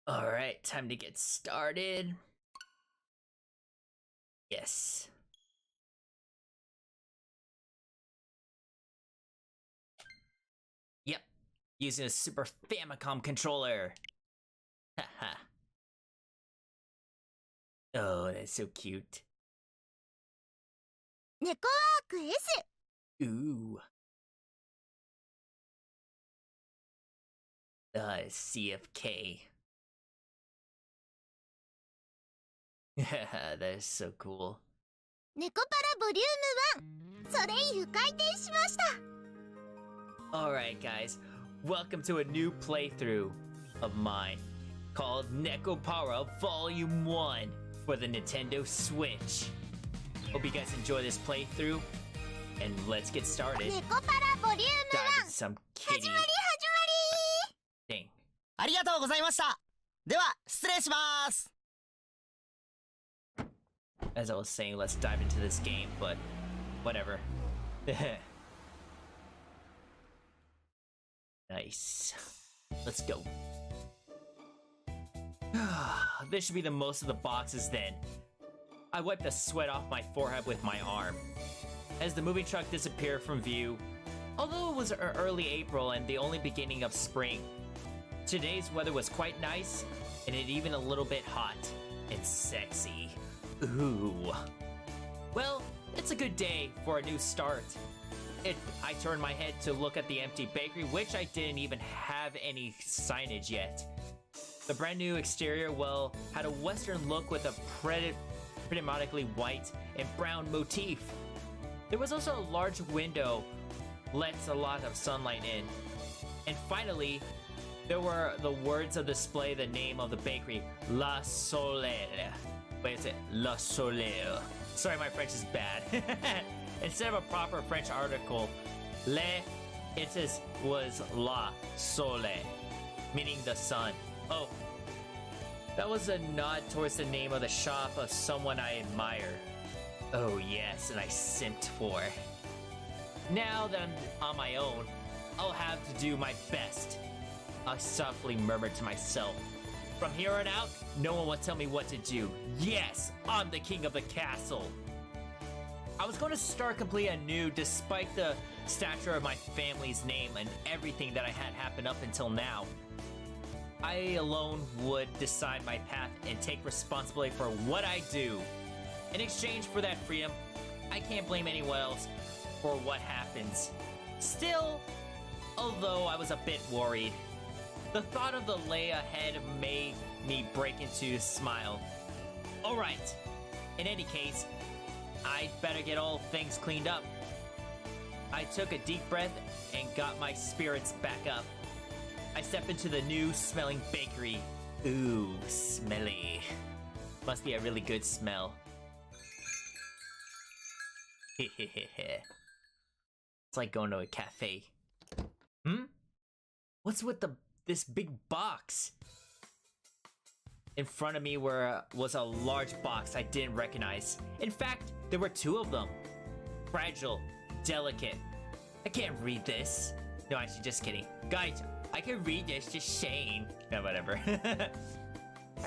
Alright, time to get started. Yes. Yep, using a Super Famicom controller. Haha. Oh, that's so cute. NekoPara S. Ooh. CFK. That is so cool. NekoPara Volume 1. ソレイユ開店しました。Alright guys, welcome to a new playthrough of mine called NekoPara Volume 1 for the Nintendo Switch. Hope you guys enjoy this playthrough, and let's get started. NekoPara Volume 1. Dive into some kitty. 始まり始まり。 Dang. ありがとうございました。では失礼します。 As I was saying, let's dive into this game, but whatever. Nice. Let's go. This should be the most of the boxes then. I wiped the sweat off my forehead with my arm. As the moving truck disappeared from view, although it was early April and the only beginning of spring, today's weather was quite nice, and it even a little bit hot and sexy. Ooh. Well, it's a good day for a new start. I turned my head to look at the empty bakery, which I didn't even have any signage yet. The brand new exterior, well, had a western look with a predominantly white and brown motif. There was also a large window, lets a lot of sunlight in. And finally, there were the words of display, the name of the bakery, La Solaire. Wait, is it La Solaire? Sorry, my French is bad. Instead of a proper French article, was La Soleil, meaning the sun. Oh, that was a nod towards the name of the shop of someone I admire. Oh yes, and I simped for. Now that I'm on my own, I'll have to do my best. I softly murmured to myself. From here on out, no one will tell me what to do. Yes, I'm the king of the castle. I was going to start completely anew despite the stature of my family's name and everything that I had happened up until now. I alone would decide my path and take responsibility for what I do. In exchange for that freedom, I can't blame anyone else for what happens. Still, although I was a bit worried, the thought of the lay ahead made me break into a smile. Alright, in any case, I'd better get all things cleaned up. I took a deep breath and got my spirits back up. I stepped into the new smelling bakery. Ooh, smelly. Must be a really good smell. It's like going to a cafe. What's with this big box? In front of me was a large box I didn't recognize. In fact, there were two of them. Fragile, delicate. I can't read this. No, actually, just kidding. Guys, I can read this, just saying. No, whatever.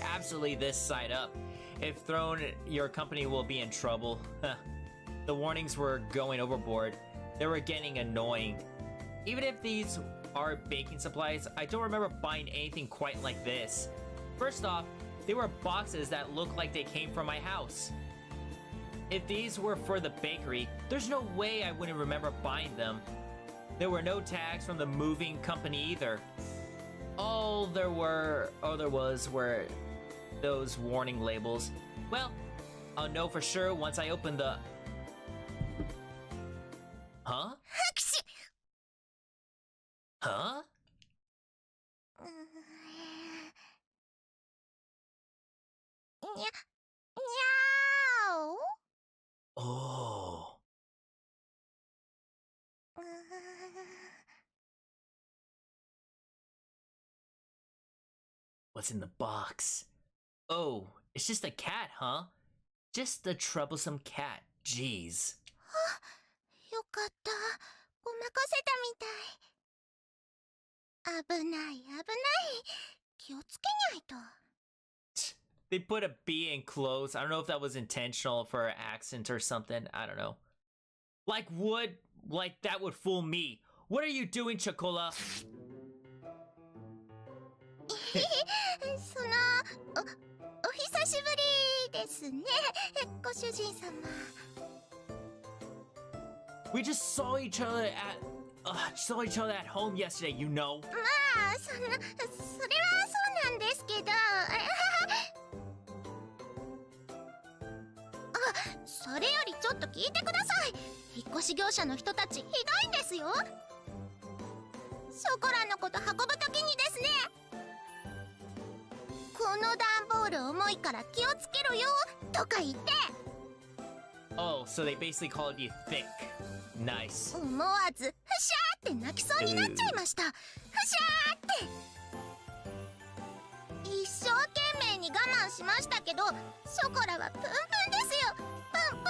Absolutely this side up. If thrown, your company will be in trouble. The warnings were going overboard. They were getting annoying. Even if these are baking supplies, I don't remember buying anything quite like this. First off, they were boxes that looked like they came from my house. If these were for the bakery, there's no way I wouldn't remember buying them. There were no tags from the moving company either. All there was were those warning labels. Well, I'll know for sure once I open the... Huh? Huh? Oh. What's in the box? Oh, it's just a cat, huh? Just a troublesome cat. Jeez. よかった。危ない危ない。気をつけないと。They put a B in close. I don't know if that was intentional for an accent or something. I don't know. Like that would fool me. What are you doing, Chocola? お久しぶりですね、ご主人様。We just saw each other at home yesterday, you know. まあ、それはそうなんですけど。それよりちょっと聞いてください。引っ越し業者の人たちひどいんですよ。ショコラのこと運ぶときにですね、この段ボール重いから気をつけろよとか言って。 Oh, so they basically called you thick. Nice. 思わずふしゃーって泣きそうになっちゃいました。ふしゃーって一生懸命に我慢しましたけど、ショコラはプンプンですよ。プンプン。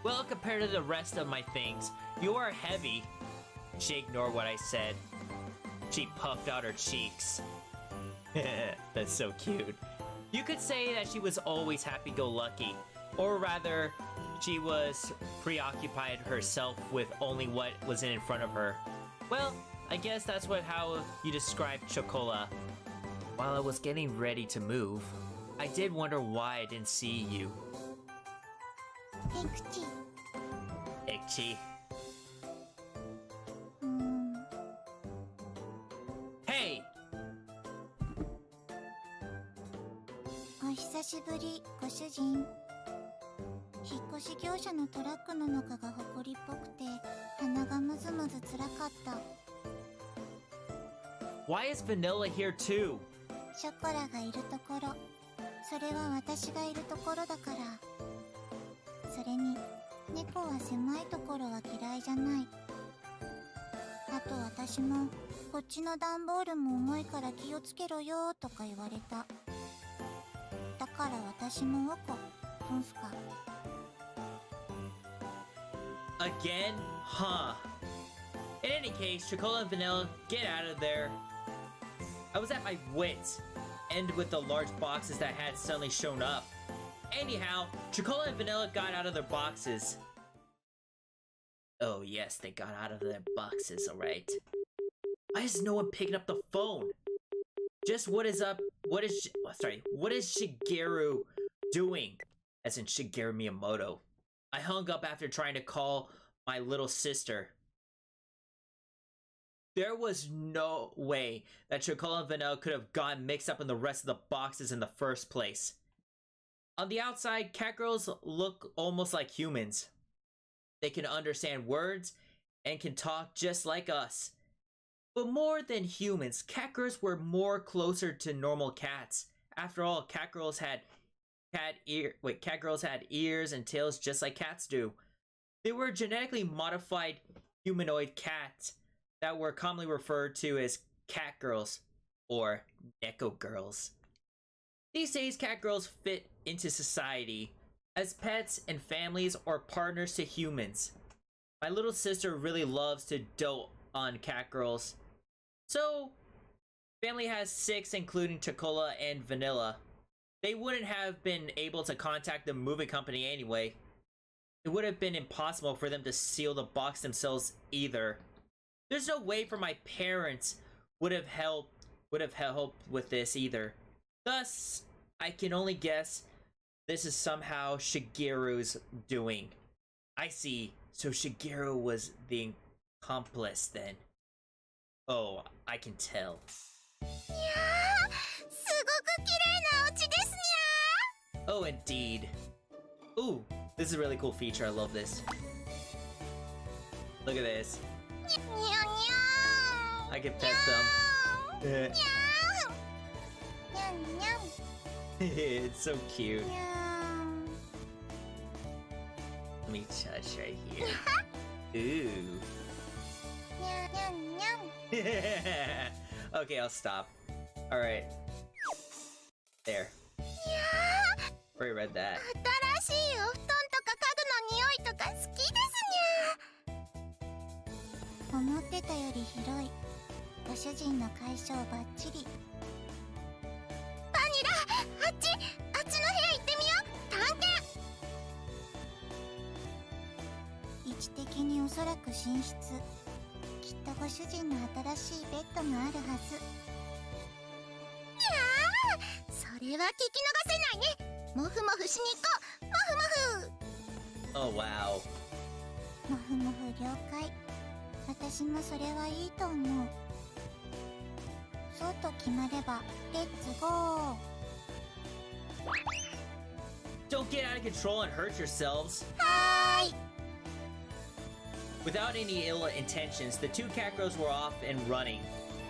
Well, compared to the rest of my things, you are heavy. She ignored what I said. She puffed out her cheeks. That's so cute. You could say that she was always happy-go-lucky, or rather, she was preoccupied herself with only what was in front of her. Well, I guess that's how you describe Chocola. While I was getting ready to move, I did wonder why I didn't see you. ペクチ。Ikchi. Hey! お久しぶり、ご主人。引っ越し業者のトラックの中が埃っぽくて、鼻がムズムズつらかった。Why is Vanilla here too? ショコラがいるところ、それは私がいるところだから。それに、猫は狭いところは嫌いじゃない。あと私も、こっちの段ボールも重いから気をつけろよとか言われた。だから私もおこ、どんすか。Again? Huh. In any case, Chocola and Vanilla, get out of there. I was at my wits' end with the large boxes that had suddenly shown up. Anyhow, Chocola and Vanilla got out of their boxes. Oh yes, they got out of their boxes, alright. Why is no one picking up the phone? Just what is Shigeru doing? As in Shigeru Miyamoto. I hung up after trying to call my little sister. There was no way that Chocola and Vanilla could have gotten mixed up in the rest of the boxes in the first place. On the outside, cat girls look almost like humans. They can understand words and can talk just like us. But more than humans, cat girls were more closer to normal cats. After all, cat girls had ears and tails just like cats do. They were genetically modified humanoid cats that were commonly referred to as cat girls or Neko girls. These days, cat girls fit into society as pets and families or partners to humans. My little sister really loves to dote on cat girls. So, family has 6, including Chocola and Vanilla. They wouldn't have been able to contact the moving company anyway. It would have been impossible for them to seal the box themselves either. There's no way for my parents would have helped with this either. Thus, I can only guess this is somehow Shigeru's doing. I see. So Shigeru was the accomplice then. Oh, I can tell. いやー、すごく綺麗なお家ですにゃー。 Oh, indeed. Ooh, this is a really cool feature. I love this. Look at this. にゃにゃー。 I can pet them. にゃー。にゃんにゃん。 It's so cute. にゃ Let me touch right here. Ooh. ー。にゃんにゃんにゃん。 Okay, I'll stop. Alright. There. いやー。 Already read that. 新しいお布団とか家具の匂いとか好きですにゃー。思ってたより広い。ご主人の解消バッチリ。バニラ、あっちの部屋行ってみよう。探検。位置的におそらく寝室。きっとご主人の新しいベッドがあるはず。いやー、それは聞き逃せないね。もふもふしに行こう。もふもふ。Oh, wow. もふもふ了解。私もそれはいいと思う。そうと決まればレッツゴー。 Don't get out of control and hurt yourselves. はーい。 Without any ill intentions, the two cat girls were off and running.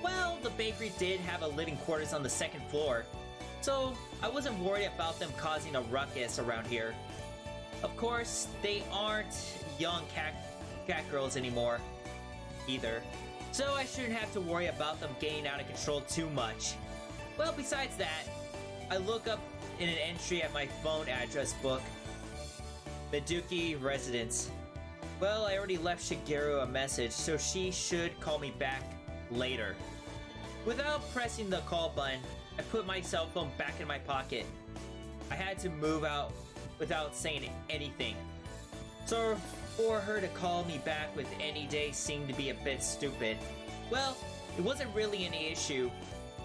Well, the bakery did have a living quarters on the second floor, so I wasn't worried about them causing a ruckus around here. Of course, they aren't young cat girls anymore, either, so I shouldn't have to worry about them getting out of control too much. Well, besides that, I look up in an entry at my phone address book. Meduki Residence. Well, I already left Shigeru a message, so she should call me back later. Without pressing the call button, I put my cell phone back in my pocket. I had to move out without saying anything. So for her to call me back with any day seemed to be a bit stupid. Well, it wasn't really any issue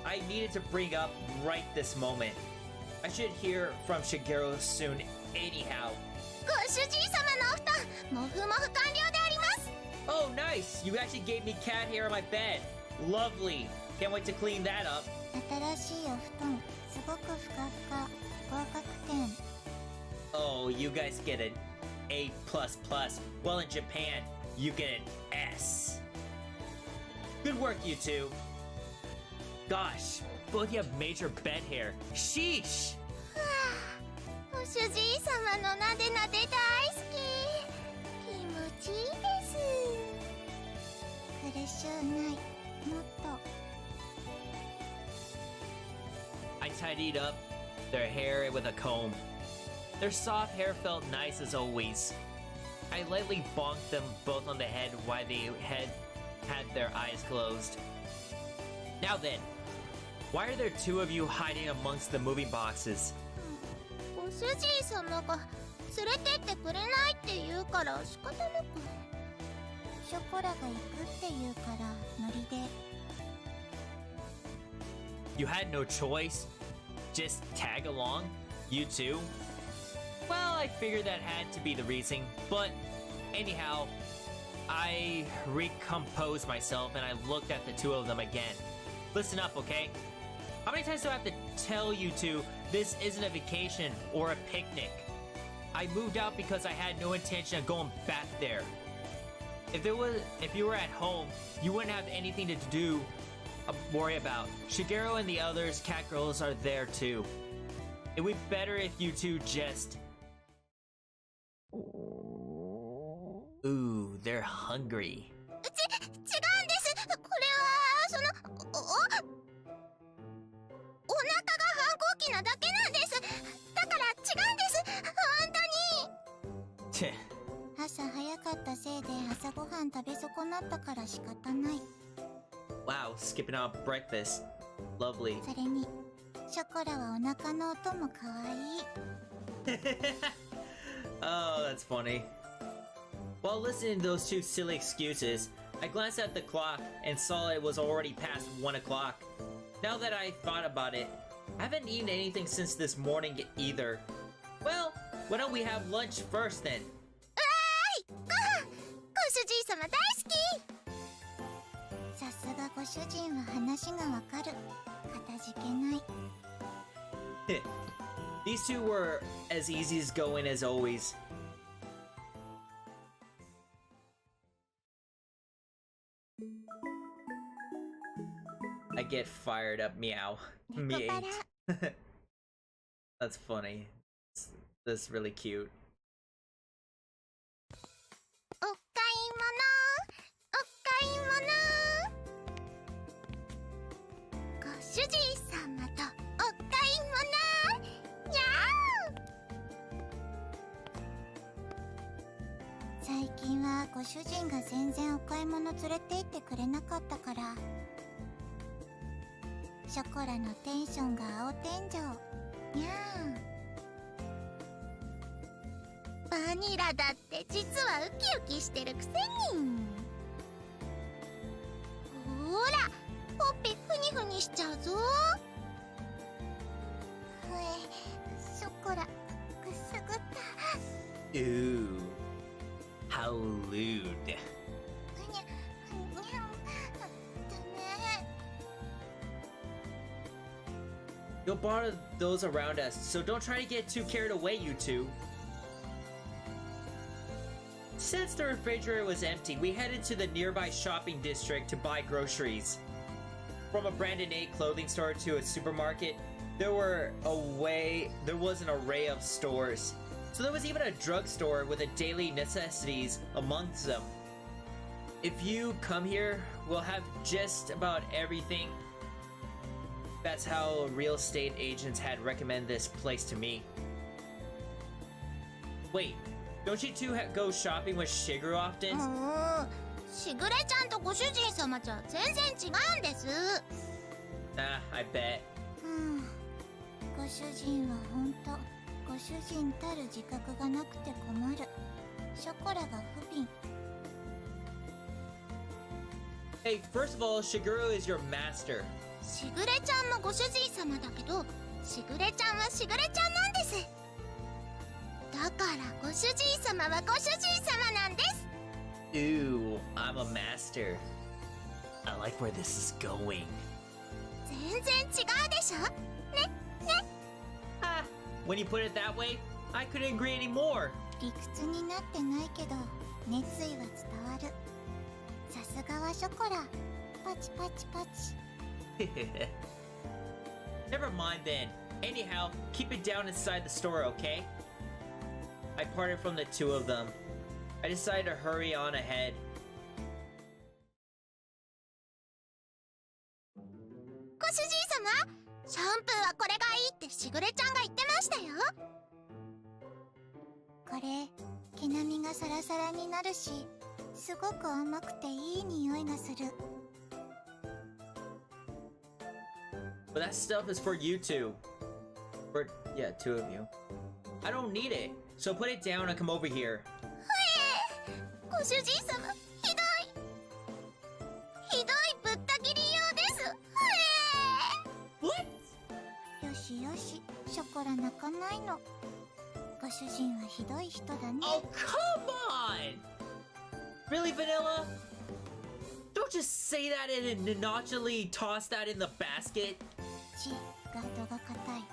I needed to bring up right this moment. I should hear from Shigeru soon anyhow. ご主人様のお布団、もふもふ完了であります。 Oh, nice! You actually gave me cat hair on my bed. Lovely. Can't wait to clean that up. 新しいお布団、すごくふかふか。合格点。 Oh, you guys get an A++. Well, in Japan, you get an S. Good work, you two. Gosh, both you have major bed hair. Sheesh! ご主人様のなでなで大好き。気持ちいいです。苦しゅうない。もっと。 I tidied up their hair with a comb. Their soft hair felt nice as always. I lightly bonked them both on the head while they had their eyes closed. Now then, why are there two of you hiding amongst the moving boxes? ご主人様が連れてってくれないって言うから仕方なく。ショコラが行くって言うからノリで。 You had no choice? Just tag along? You two? Well, I figured that had to be the reason, but anyhow, I recomposed myself and I looked at the two of them again. Listen up, okay? How many times do I have to tell you two this isn't a vacation or a picnic? I moved out because I had no intention of going back there. If you were at home, you wouldn't have anything to worry about. Shigeru and the others cat girls are there too. It would be better if you two just... Ooh, they're hungry. 違うんです。これはお腹が反抗期なだけなんです。だから違うんです。本当に。朝早かったせいで朝ごはん食べ損なったから仕方ない。 Wow, skipping out breakfast. Lovely. それにショコラはお腹の音も可愛い。Oh, that's funny. While listening to those two silly excuses, I glanced at the clock and saw it was already past 1 o'clock. Now that I thought about it, I haven't eaten anything since this morning either. Well, why don't we have lunch first then? ご飯、ご主人様大好き。さすがご主人は話がわかる。かたじけない。 These two were as easy as going as always. I get fired up, meow. Me eight. That's funny. That's really cute. お買い物、お買い物。ご主人様とお買い物。やー。最近はご主人が全然お買い物連れて行ってくれなかったから、ショコラのテンションが青天井にゃー。バニラだって実はウキウキしてるくせに。ほらほっぺふにふにしちゃうぞ。ショコラくすぐった。Ooh, how lewd. You'll bother those around us, so don't try to get too carried away, you two. Since the refrigerator was empty, we headed to the nearby shopping district to buy groceries. From a branded name clothing store to a supermarket, there was an array of stores. So there was even a drugstore with a daily necessities amongst them. If you come here, we'll have just about everything. That's how real estate agents had recommended this place to me. Wait, don't you two go shopping with Shigeru often? しぐれちゃんとご主人様じゃ全然違うんです。I bet. ご主人はほんとご主人たる自覚がなくて困る。ショコラが不憫。Hey, first of all, Shigeru is your master. しぐれちゃんもご主人様だけど、しぐれちゃんはしぐれちゃんなんです。だからご主人様はご主人様なんです。Ooh, I'm a master. I like where this is going. 全然違うでしょ。ね、ね。Ah, when you put it that way, I couldn't agree anymore. 理屈になってないけど、熱意は伝わる。さすがはショコラ。パチパチパチ。Never mind then. Anyhow, keep it down inside the store, okay? I parted from the two of them. I decided to hurry on ahead. ご主人様、シャンプーはこれがいいってしぐれちゃんが言ってましたよ。これ、毛並みがサラサラになるし、すごく甘くていい匂いがする。But that stuff is for you two. Yeah, two of you. I don't need it, so put it down and come over here. ご主人様、ひどいぶった切り用です。What? よしよし、ショコラ泣かないの。ご主人はひどい人だね。Oh, come on! Really, Vanilla? Don't just say that and nonchalantly toss that in the basket. ガードが硬い。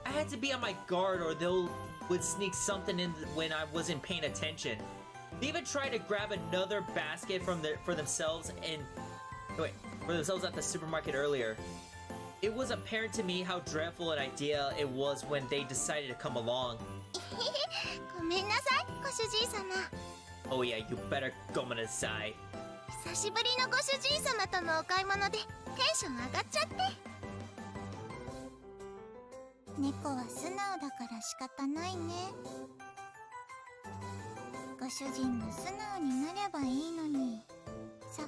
I had to be on my guard or would sneak something in when I wasn't paying attention. They even tried to grab another basket for themselves at the supermarket earlier. It was apparent to me how dreadful an idea it was when they decided to come along. ごめんなさい、ご主人様。Oh yeah, you better go on aside. 久しぶりのご主人様とのお買い物でテンション上がっちゃって。猫は素直だから仕方ないね。ご主人も素直になればいいのにさ。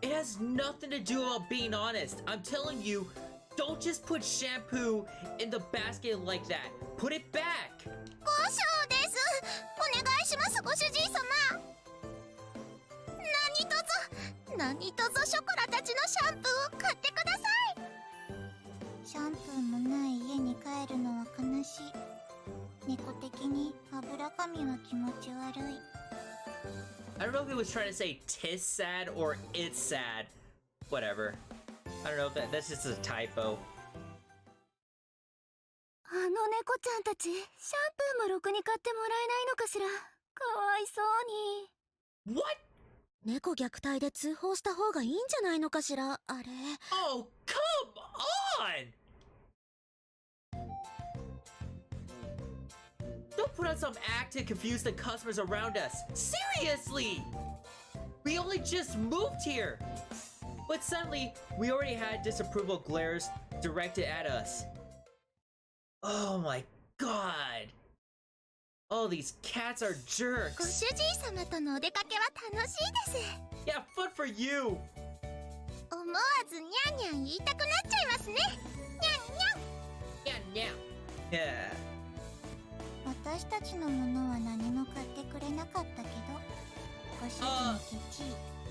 It has nothing to do about being honest. I'm telling you, don't just put shampoo in the basket like that. Put it back. 交渉です。お願いします、ご主人様。何とぞショコラたちのシャンプーを買ってください。シャンプーもない家に帰るのは悲しい。猫的に油髪は気持ち悪い。I don't know if he was trying to say "tis sad" or "it's sad." Whatever. I don't know if that's just a typo. 猫ちゃんたち、シャンプーもろくに買ってもらえないのかしら。かわいそうに。 What? 猫虐待で通報した方がいいんじゃないのかしら、あれ。Oh, come on! Don't put on some act to confuse the customers around us. Seriously! We only just moved here! But suddenly, we already had disapproval glares directed at us. Oh my god. All these cats are ご jerks. 主人様とのお出かけは楽しいです。 Yeah, fun for you. 思わずニャンニャン言いたくなっちゃいますね。ニャンニャン。 Yeah, yeah. 私たちのものは何も買ってくれなかったけど、ご主人ケチ。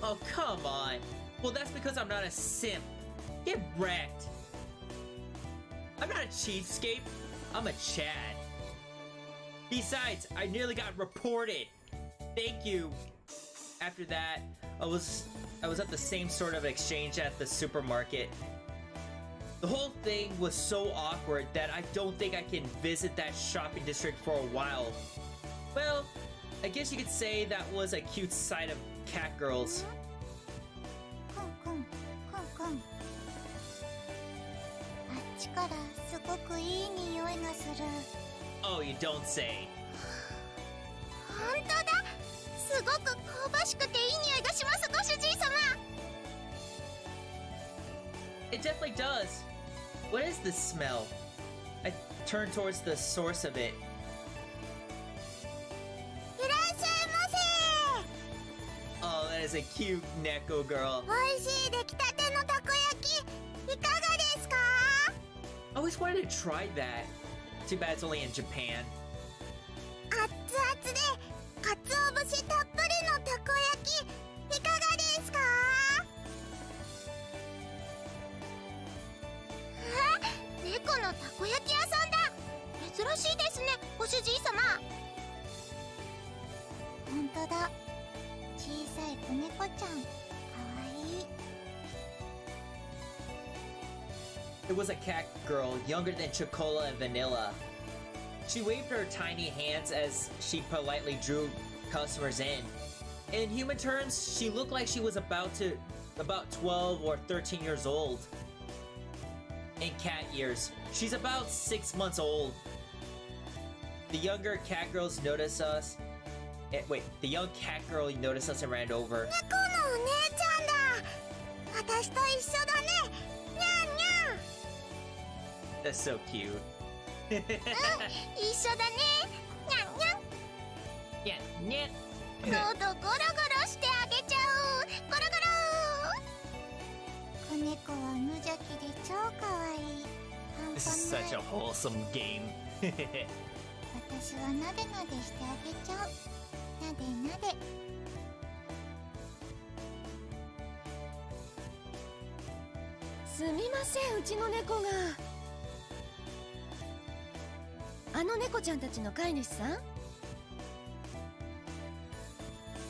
Oh, come on. Well, that's because I'm not a simp. Get wrecked. I'm not a cheapskate. I'm a Chad. Besides, I nearly got reported. Thank you. After that, I was at the same sort of exchange at the supermarket. The whole thing was so awkward that I don't think I can visit that shopping district for a while. Well, I guess you could say that was a cute side of cat girls. コンコンコンコン。あっちからすごくいい匂いがする。 Oh, you don't say. 本当だ。すごく香ばしくていい匂いがします、ご主人様。 It definitely does. What is this smell? I turn towards the source of it. いらっしゃいませ。 Oh, that is a cute Neko girl. 美味しい出来たてのたこ焼き、いかがですか？ I always wanted to try that. Too bad it's only in Japan. 熱々で鰹節たっぷりのたこ焼き、いかがですか？猫のたこ焼き屋さんだ。珍しいですね、ご主人様。本当だ。小さい子猫ちゃん、かわいい。 It was a cat girl, younger than Chocola and Vanilla. She waved her tiny hands as she politely drew customers in. In human terms, she looked like she was about 12 or 13 years old. In cat years, she's about 6 months old. The younger cat girls noticed us. The young cat girl noticed us and ran over. 猫のお姉ちゃんだ。私と一緒だね。にゃんにゃん。 That's so cute. 一緒だね。にゃんにゃん。 Yeah, yeah. 喉ゴロゴロしてあげちゃう。ゴロゴロ。子猫は無邪気で超かわいい。 This is such a wholesome game. 私はなでなでしてあげちゃう。なでなで。すみません、うちの猫が。あの猫ちゃんたちの飼い主さん？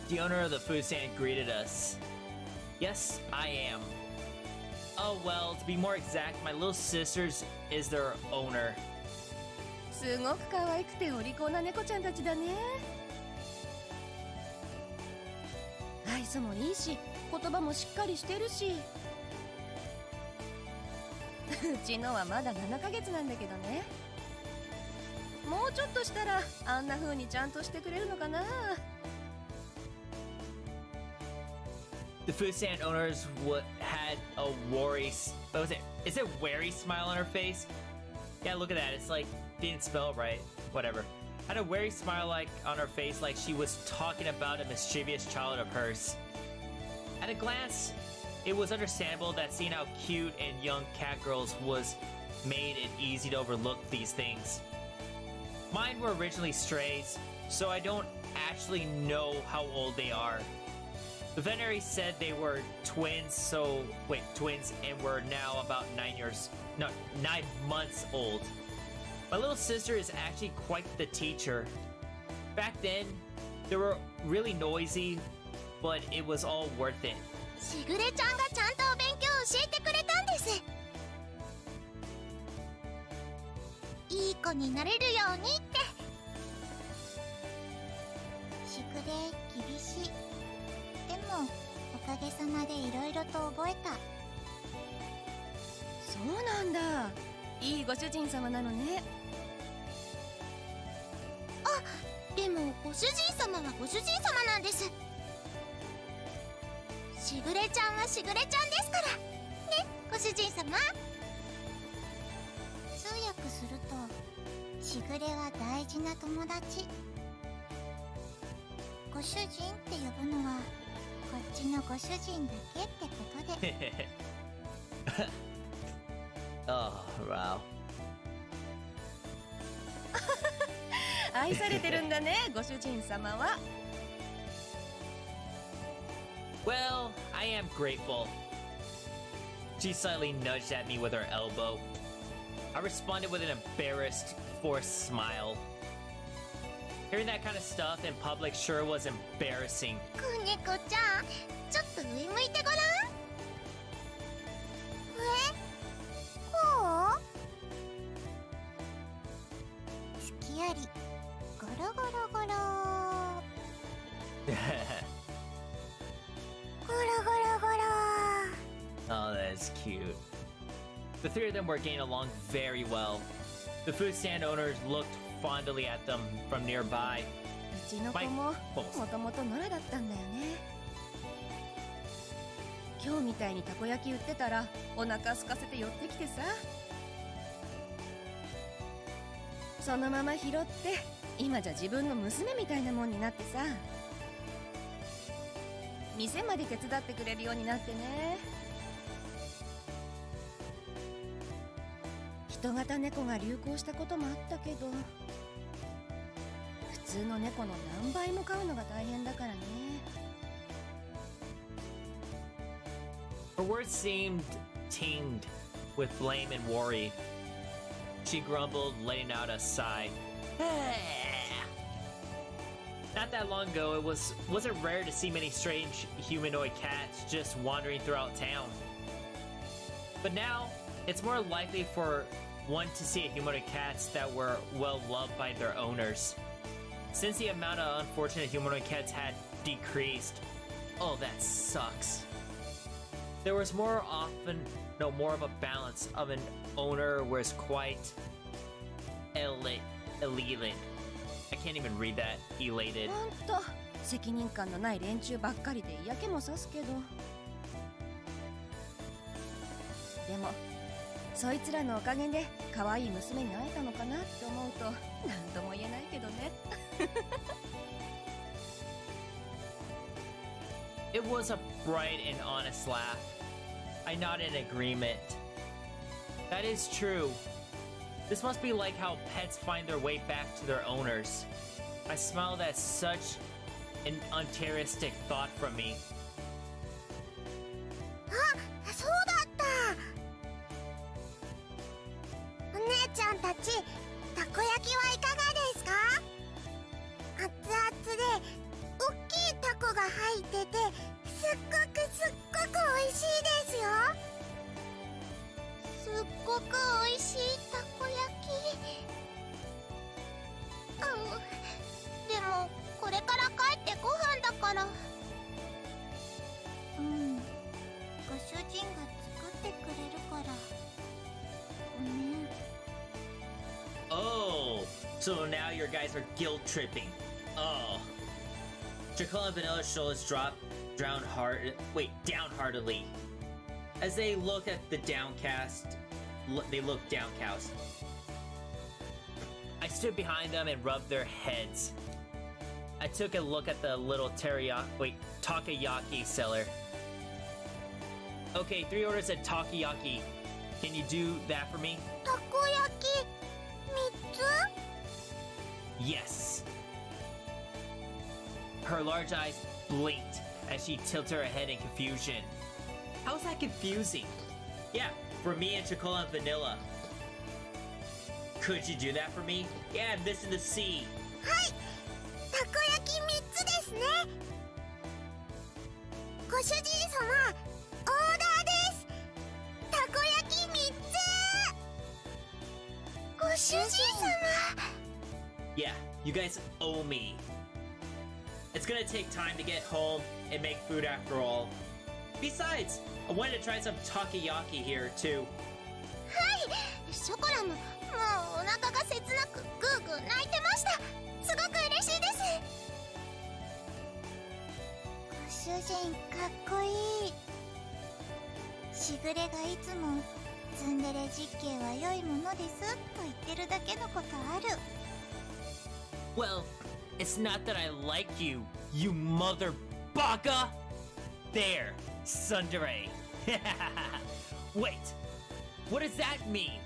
The owner of the food stand greeted us. Yes, I am. Oh well, to be more exact, my little sister's is their owner. すごく可愛くてお利口な猫ちゃんたちだね。愛想もいいし、言葉もしっかりしてるし。うちのはまだ7ヶ月なんだけどね。もうちょっとしたらあんな風にちゃんとしてくれるのかな。 The food stand owners had a worry. What was it? Is it wary smile on her face? Yeah, look at that. It's like didn't spell it right. Whatever. Had a wary smile on her face, like she was talking about a mischievous child of hers. At a glance, it was understandable that seeing how cute and young cat girls was made it easy to overlook these things. Mine were originally strays, so I don't actually know how old they are. The veterinary said they were twins, twins, and were now about 9 months old. My little sister is actually quite the teacher. Back then, they were really noisy, but it was all worth it. しぐれちゃんがちゃんとお勉強を教えてくれたんです。いい子になれるようにって。しぐれ厳しい。でもおかげさまでいろいろと覚えた。そうなんだ。いいご主人様なのね。あ、でもご主人様はご主人様なんです。しぐれちゃんはしぐれちゃんですからね、ご主人様。通訳するとしぐれは大事な友達。ご主人って呼ぶのはこっちのご主人だけってことで。Oh, wow. 愛されてるんだね、ご主人様は。Well, I am grateful. She slightly nudged at me with her elbow. I responded with an embarrassed, forced smile. Hearing that kind of stuff in public sure was embarrassing. ネコちゃん、ちょっと上向いてごらん。上？こう？隙あり。ゴロゴロゴロ。ゴロゴロゴロ。Oh, that's cute. The three of them were getting along very well. The food stand owners looked fondly at them from nearby. うちの子ももともと野良だったんだよね。今日みたいにたこ焼き売ってたらお腹空かせて寄ってきてさ、そのまま拾って今じゃ自分の娘みたいなもんになってさ、店まで手伝ってくれるようになってね。人型猫が流行したこともあったけど、普通の猫の何倍も飼うのが大変だからね。Her words seemed tinged with blame and worry. She grumbled, letting out a sigh. Not that long ago, it wasn't rare to see many strange humanoid cats just wandering throughout town. But now, it's more likely for one to see humanoid cats that were well loved by their owners. Since the amount of unfortunate humanoid cats had decreased, oh, that sucks. There was more of a balance of an owner was quite elated. I can't even read that. Elated. ほんと責任感のない連中ばっかりで嫌気もさすけど、でもそいつらのおかげで可愛い娘に会えたのかなって思うと何とも言えないけどね。It was a bright and honest laugh. I nodded in agreement. That is true. This must be like how pets find their way back to their owners. I smiled at such an untieristic thought from me. あ、そうだった。お姉ちゃんたち、たこ焼きはいかがですか？熱々で大きいタコが入ってて、すっごく美味しいですよ。すっごく美味しいたこ焼き。でもこれから帰ってご飯だから。ご主人が作ってくれるから。ごめん。Oh, so now your guys are guilt tripping. Oh. Jekyll and Vanilla's shoulders dropped downheartedly. As they looked at the they looked downcast. I stood behind them and rubbed their heads. I took a look at the little takoyaki seller. Okay, 3 orders of takoyaki. Can you do that for me? たこ焼き3つ？ Yes. Her large eyes blinked as she tilted her head in confusion. How's that confusing? Yeah, for me and Chocola and Vanilla. Could you do that for me? Yeah, I'm missing the C. はい、たこ焼き3つですね。ご主人様、オーダーです。たこ焼き3つ。ご主人様。Yeah, you guys owe me. It's gonna take time to get home and make food after all. Besides, I wanted to try some takoyaki here too. はい、ショコラももうお腹が切なくグーグー泣いてました。すごく嬉しいです。ご主人かっこいい。しぐれがいつもツンデレ実刑は良いものですと言ってるだけのことある。 Well, it's not that I like you, you mother baka! There, tsundere. Wait, what does that mean?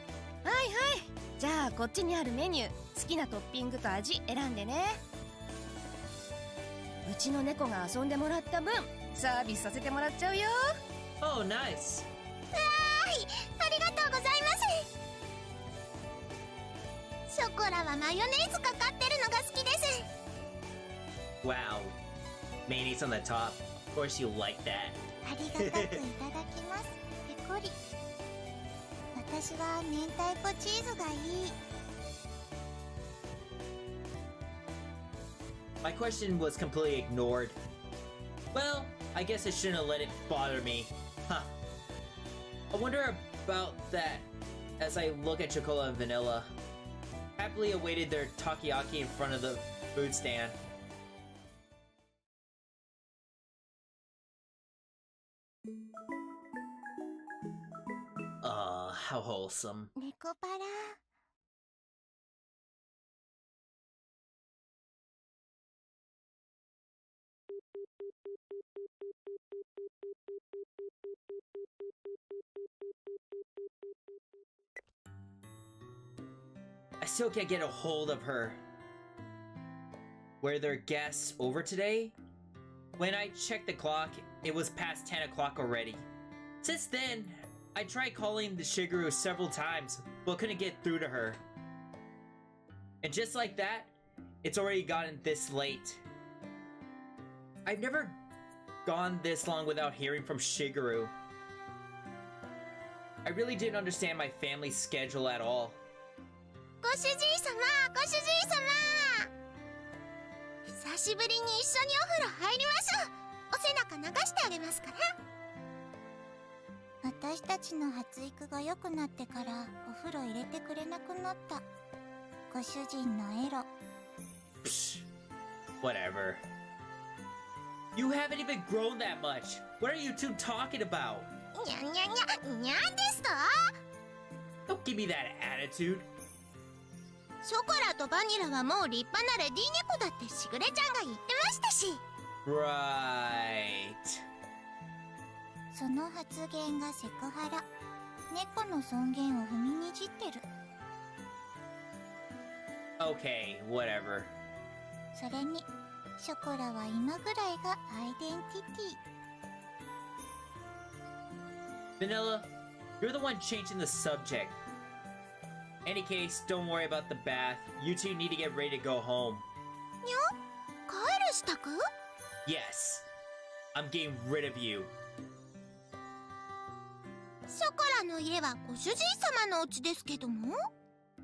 はいはい、じゃあこっちにあるメニュー、好きなトッピングと味選んでね。うちの猫が遊んでもらった分サービスさせてもらっちゃうよ。 Oh, nice. はい、ありがとうございます。ショコラはマヨネーズかかってるのが好きです。 Wow. Mayonnaise on the top. Of course you like that. ありがたくいただきます。ペコリ。私は明太子チーズがいい。 My question was completely ignored. Well, I guess I shouldn't have let it bother me. Huh. I wonder about that as I look at Chocola and Vanilla. Happily awaited their takoyaki in front of the food stand. How wholesome. ネコパラ。I still can't get a hold of her. Were there guests over today? When I checked the clock, it was past 10 o'clock already. Since then, I tried calling the Shigeru several times, but couldn't get through to her. And just like that, it's already gotten this late. I've never gone this long without hearing from Shigeru. I really didn't understand my family's schedule at all. ご主人様、ご主人様。久しぶりに一緒にお風呂入りましょう。お背中流してあげますから。私たちの発育が良くなってからお風呂入れてくれなくなった。ご主人のエロ。Psh, whatever. You haven't even grown that much. What are you two talking about? にゃんにゃんにゃん、にゃんですと。 Don't give me that attitude. ショコラとバニラはもう立派なレディー猫だってしぐれちゃんが言ってましたし。 Right. その発言がセクハラ。猫の尊厳を踏みにじってる。 Okay, whatever. それにショコラは今ぐらいがアイデンティティ。 Vanilla, you're the one changing the subject. Any case, don't worry about the bath. You two need to get ready to go home. にゃ？帰る支度？ Yes. I'm getting rid of you. ショコラの家はご主人様のお家ですけども？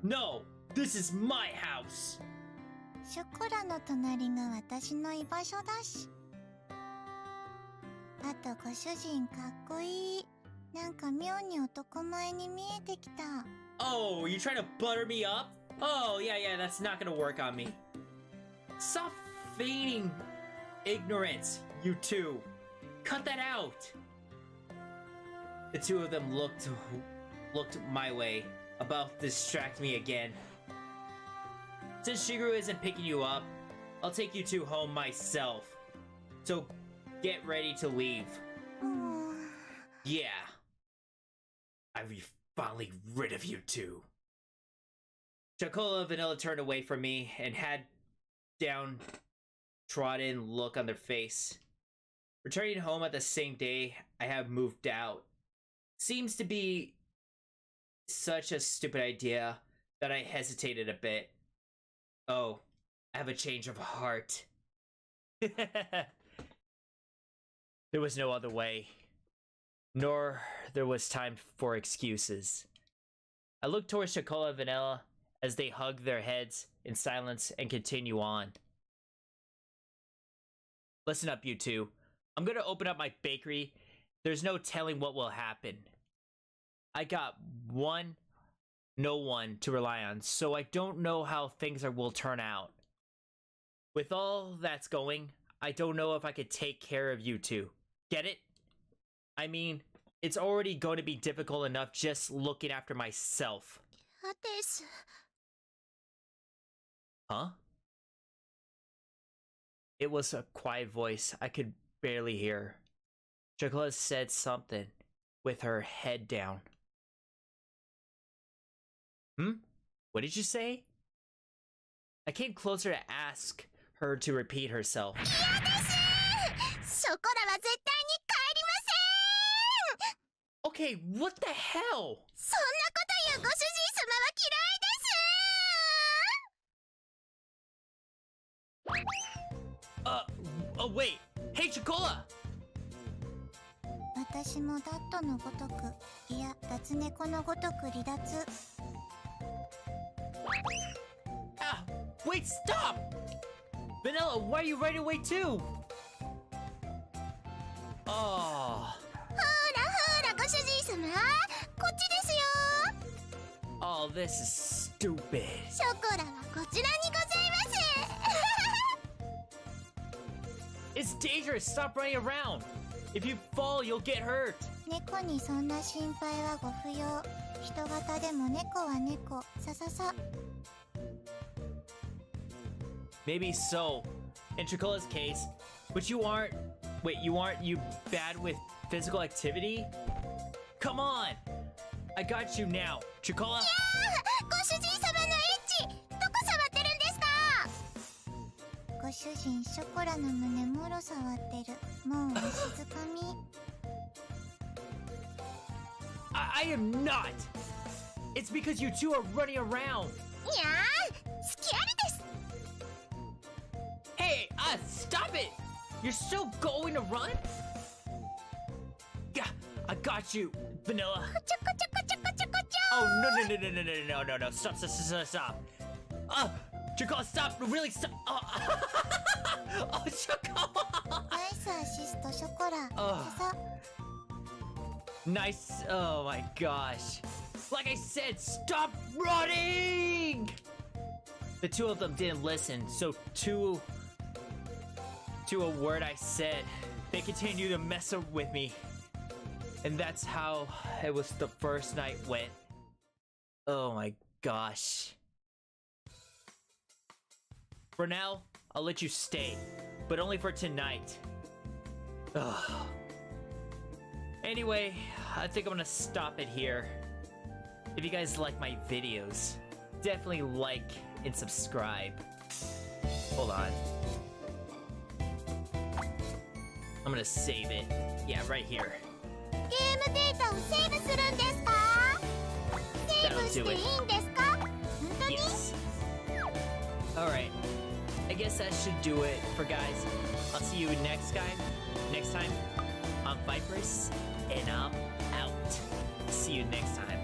No, this is my house. ショコラの隣が私の居場所だし。あとご主人かっこいい。なんか妙に男前に見えてきた。 Oh, you trying to butter me up? Oh, yeah, that's not gonna work on me. Stop feigning ignorance, you two. Cut that out. The two of them looked my way, about to distract me again. Since Shigeru isn't picking you up, I'll take you two home myself. So, get ready to leave. Yeah. I'll be finally rid of you two. Chocola and Vanilla turned away from me and had downtrodden look on their face. Returning home at the same day I have moved out seems to be such a stupid idea that I hesitated a bit. Oh, I have a change of heart. There was no other way. Nor there was time for excuses. I looked towards Chocola and Vanilla as they hug their heads in silence and continue on. Listen up, you two. I'm gonna open up my bakery. There's no telling what will happen. I got no one to rely on, so I don't know how things will turn out. With all that's going, I don't know if I could take care of you two. Get it? I mean, It's already going to be difficult enough just looking after myself. です。 Huh? It was a quiet voice I could barely hear. Chocolate said something with her head down. What did you say? I came closer to ask her to repeat herself. 嫌です。ショコラは絶対に帰りません。 Okay, what the hell? そんなこと言うご主人様は嫌いです。 Oh, wait. Hey, Chocola! 私もダットのごとく、いや、脱猫のごとく離脱。 Ah, wait, stop! Vanilla, why are you running away too? Oh. ほらご主人様、こっちですよ。 Oh, this is stupid. ショコラはこちらにございます。 It's dangerous. Stop running around. If you fall, you'll get hurt. 猫にそんな心配はご不要。人型でも猫は猫。さささ。 Maybe so. In Chocola's case, but you aren't. Wait, you aren't you bad with physical activity? Come on! I got you now, Chocola. ご主人様のエッチ、どこ触ってるんですか？ご主人、ショコラの胸もろ触ってる。もうお静かみ。 I am not. It's because you two are running around. いやー、好きありです。 Hey, stop it! You're still going to run? Yeah, I got you, Vanilla. こちょこちょこちょこちょこちょ。 Oh no! Stop! Chocola, stop! Really stop! Oh, Chocola! ナイスアシストショコラ。ささ。 Nice. Oh my gosh. Like I said, stop running! The two of them didn't listen, so to a word I said, they continued to mess up with me. And that's how it was the first night went. Oh my gosh. For now, I'll let you stay, but only for tonight. Ugh. Anyway, I think I'm gonna stop it here. If you guys like my videos, definitely like and subscribe. Hold on. I'm gonna save it. Yeah, right here. ゲームデータをセーブするんですか？セーブしていいんですか？本当に？ Yes. Alright. I guess that should do it for guys. I'll see you next time on Viperous, and I'm out. See you next time.